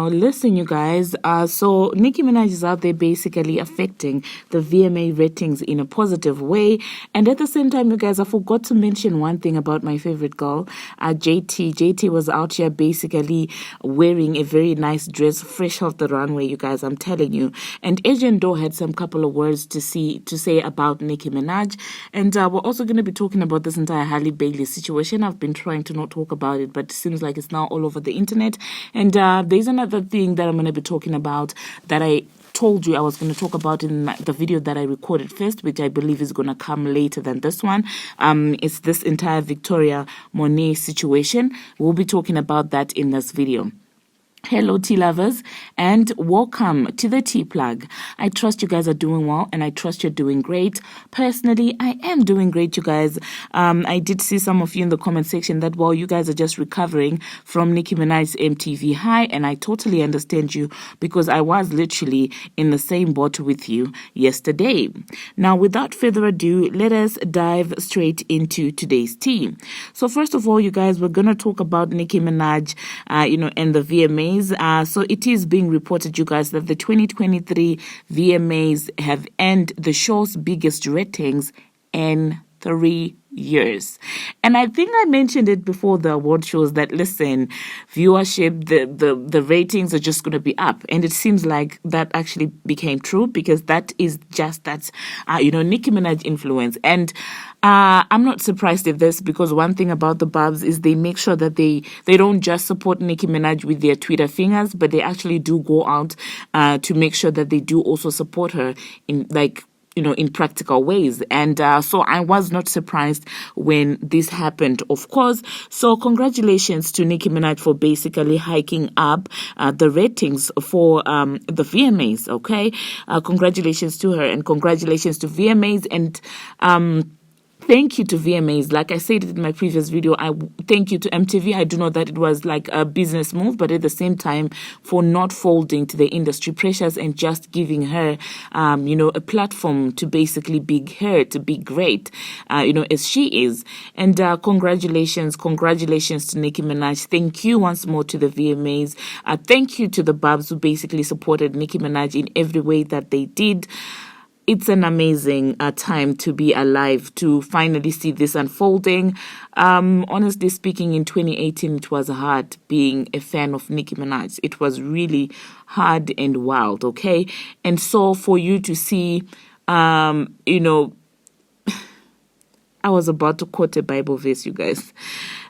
Now, listen, you guys. So Nicki Minaj is out there basically affecting the VMA ratings in a positive way. And at the same time, you guys, I forgot to mention one thing about my favorite girl, JT. JT was out here basically wearing a very nice dress, fresh off the runway, you guys, I'm telling you. And Agent Doe had some couple of words to say about Nicki Minaj. And we're also going to be talking about this entire Halle Bailey situation. I've been trying to not talk about it, but it seems like it's now all over the internet. And there's another thing that I'm going to be talking about that I told you I was going to talk about in the video that I recorded first, which I believe is going to come later than this one. It's this entire Victoria Monet situation. We'll be talking about that in this video. Hello tea lovers, and welcome to the Tea Plug. I trust you guys are doing well, and I trust you're doing great. Personally, I am doing great, you guys. I did see some of you in the comment section that, well, you guys are just recovering from Nicki Minaj's MTV high, and I totally understand you because I was literally in the same boat with you yesterday. Now, without further ado, let us dive straight into today's tea. So first of all, you guys, we're going to talk about Nicki Minaj, and the VMAs. So it is being reported, you guys, that the 2023 VMAs have earned the show's biggest ratings in 3 years. And I think I mentioned it before the award shows that, listen, viewership, the ratings are just going to be up. And it seems like that actually became true because that is just that, Nicki Minaj influence. And I'm not surprised at this because one thing about the Barbz is they make sure that they don't just support Nicki Minaj with their Twitter fingers, but they actually do go out to make sure that they do also support her in in practical ways. And so I was not surprised when this happened, of course. So congratulations to Nicki Minaj for basically hiking up the ratings for the VMAs, okay? Congratulations to her and congratulations to VMAs and thank you to VMAs. Like I said in my previous video, I thank you to MTV. I do know that it was like a business move, but at the same time, for not folding to the industry pressures and just giving her, a platform to basically be heard, to be great, as she is. And congratulations to Nicki Minaj. Thank you once more to the VMAs. Thank you to the Barbz who basically supported Nicki Minaj in every way that they did. It's an amazing time to be alive, to finally see this unfolding. Honestly speaking, in 2018, it was hard being a fan of Nicki Minaj. It was really hard and wild, okay? And so for you to see, I was about to quote a Bible verse, you guys.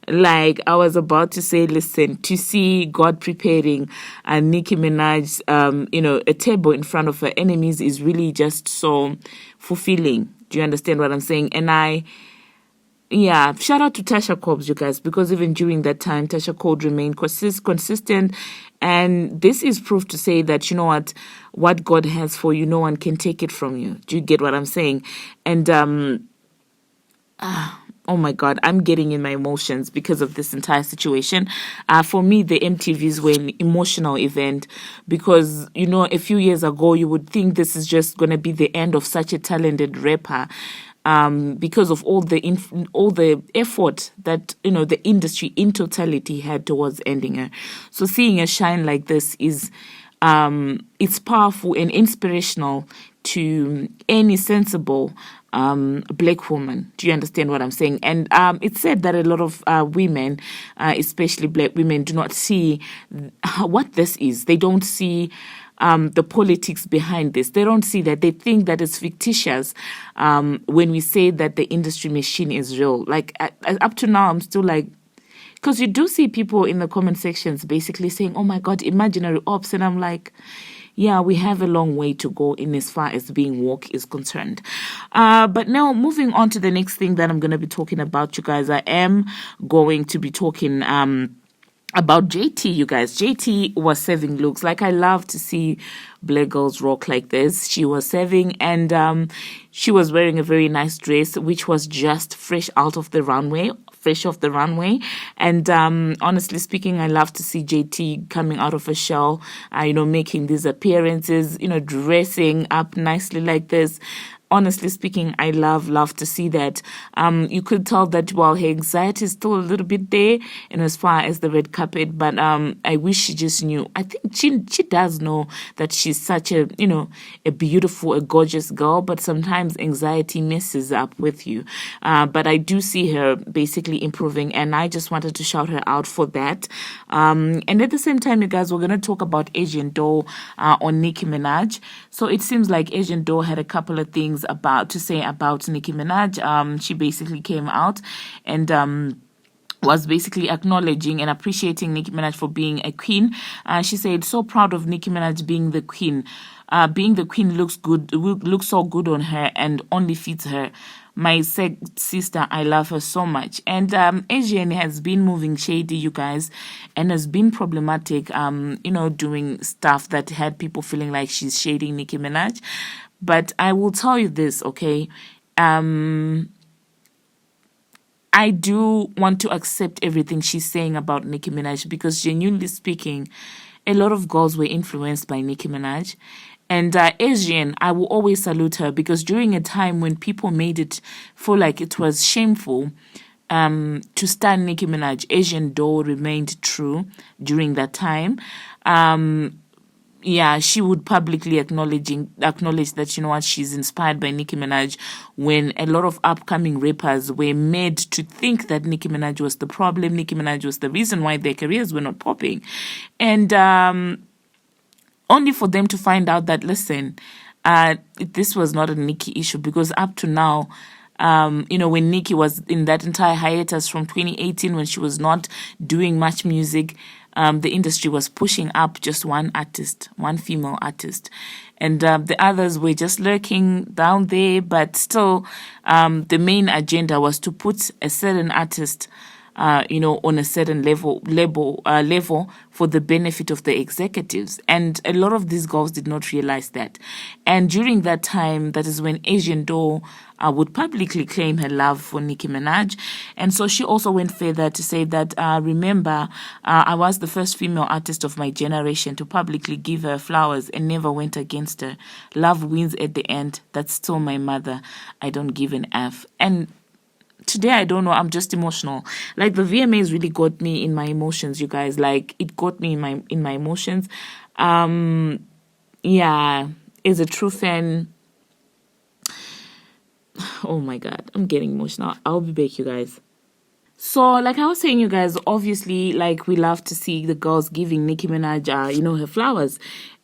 Like, I was about to say, listen, to see God preparing Nicki Minaj, a table in front of her enemies is really just so fulfilling. Do you understand what I'm saying? And shout out to Tasha Cobbs, you guys, because even during that time, Tasha Cobbs remained consistent. And this is proof to say that, you know what God has for you, no one can take it from you. Do you get what I'm saying? And, oh my God, I'm getting in my emotions because of this entire situation. For me, the MTVs were an emotional event because, a few years ago, you would think this is just going to be the end of such a talented rapper. Because of all the effort that the industry in totality had towards ending her. So seeing her shine like this is it's powerful and inspirational to any sensible black woman. Do you understand what I'm saying? And it's said that a lot of women, especially black women, do not see what this is. They don't see the politics behind this. They don't see that. They think that it's fictitious when we say that the industry machine is real. Like, up to now, I'm still like, because you do see people in the comment sections basically saying, oh my God, imaginary ops. And I'm like, yeah, we have a long way to go in as far as being woke is concerned. But now moving on to the next thing that I'm going to be talking about, you guys, I am going to be talking about JT, you guys. JT was serving looks. Like, I love to see black girls rock like this. She was serving and she was wearing a very nice dress, which was just fresh off the runway. And honestly speaking, I love to see JT coming out of a shell, making these appearances, dressing up nicely like this. honestly speaking, I love to see that. You could tell that while her anxiety is still a little bit there, and as far as the red carpet, but I wish she just knew. I think she does know that she's such a a beautiful, a gorgeous girl, but sometimes anxiety messes up with you. But I do see her basically improving, and I just wanted to shout her out for that. And at the same time, you guys, we're gonna talk about Asian Doll on Nicki Minaj. So it seems like Asian Doll had a couple of things about to say about Nicki Minaj. She basically came out and was basically acknowledging and appreciating Nicki Minaj for being a queen. She said, "So proud of Nicki Minaj being the queen. Being the queen looks so good on her and only fits her. My sister, I love her so much." And Asian has been moving shady, you guys, and has been problematic, doing stuff that had people feeling like she's shading Nicki Minaj. But I will tell you this, okay? I do want to accept everything she's saying about Nicki Minaj because, genuinely speaking, a lot of girls were influenced by Nicki Minaj. And Asian, I will always salute her because during a time when people made it feel like it was shameful to stand Nicki Minaj, Asian Doll remained true during that time. She would publicly acknowledge that, you know what, she's inspired by Nicki Minaj when a lot of upcoming rappers were made to think that Nicki Minaj was the problem, Nicki Minaj was the reason why their careers were not popping. And only for them to find out that, listen, this was not a Nicki issue, because up to now, when Nicki was in that entire hiatus from 2018 when she was not doing much music, the industry was pushing up just one artist, one female artist. And the others were just lurking down there, but still the main agenda was to put a certain artist on a certain level for the benefit of the executives. And a lot of these girls did not realize that. And during that time, that is when Asian Doll would publicly claim her love for Nicki Minaj. And so she also went further to say that, remember, I was the first female artist of my generation to publicly give her flowers and never went against her. Love wins at the end. That's still my mother. I don't give an F. And today, I don't know, I'm just emotional. Like, the VMAs really got me in my emotions, you guys. Like, it got me in my emotions. As a true fan, oh my God, I'm getting emotional. I'll be back, you guys. So, like I was saying, you guys, obviously, like, we love to see the girls giving Nicki Minaj, her flowers.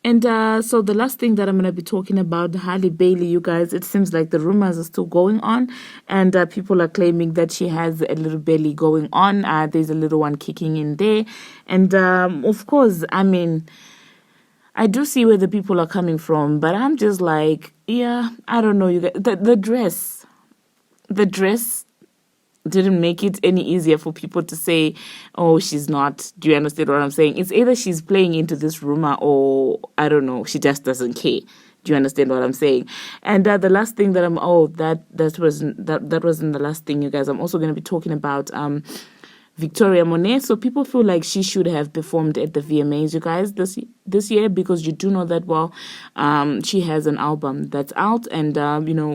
And so the last thing that I'm going to be talking about, Halle Bailey, you guys, it seems like the rumors are still going on. And people are claiming that she has a little belly going on. There's a little one kicking in there. And of course, I mean, I do see where the people are coming from. But I'm just like, I don't know, you guys. The dress didn't make it any easier for people to say, oh, she's not. Do you understand what I'm saying? It's either she's playing into this rumor or, I don't know, she just doesn't care. Do you understand what I'm saying? And the last thing that that wasn't the last thing, you guys. I'm also going to be talking about Victoria Monet. So people feel like she should have performed at the VMAs, you guys, this year, because you do know that, she has an album that's out, and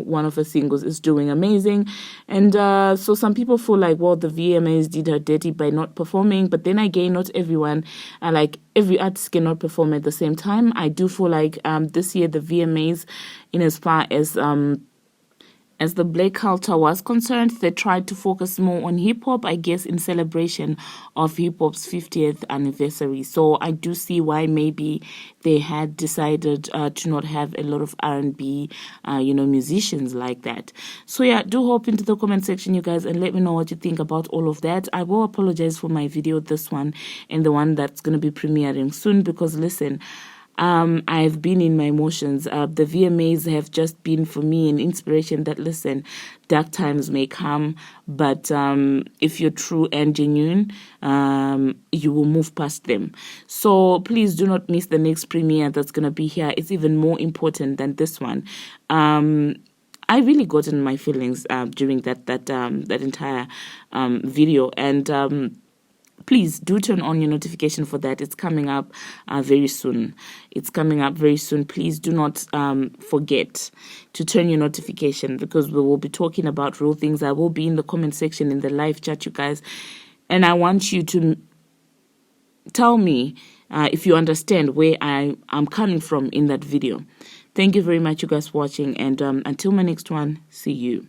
one of her singles is doing amazing. And so some people feel like, the VMAs did her dirty by not performing. But then again, not everyone, like, every artist cannot perform at the same time. I do feel like this year the VMAs, in as far as the black culture was concerned, they tried to focus more on hip-hop, I guess, in celebration of hip-hop's 50th anniversary. So I do see why maybe they had decided to not have a lot of R&B, musicians like that. So do hop into the comment section, you guys, and let me know what you think about all of that. I will apologize for my video, this one, and the one that's going to be premiering soon, because, listen, I've been in my emotions. The VMAs have just been for me an inspiration that, listen, dark times may come, but if you're true and genuine, you will move past them. So please do not miss the next premiere that's going to be here. It's even more important than this one. I really got in my feelings during that entire video, and please do turn on your notification for that. It's coming up very soon. It's coming up very soon. Please do not forget to turn your notification, because we will be talking about real things. I will be in the comment section in the live chat, you guys, and I want you to tell me if you understand where I'm coming from in that video. Thank you very much, you guys, for watching, and until my next one, see you.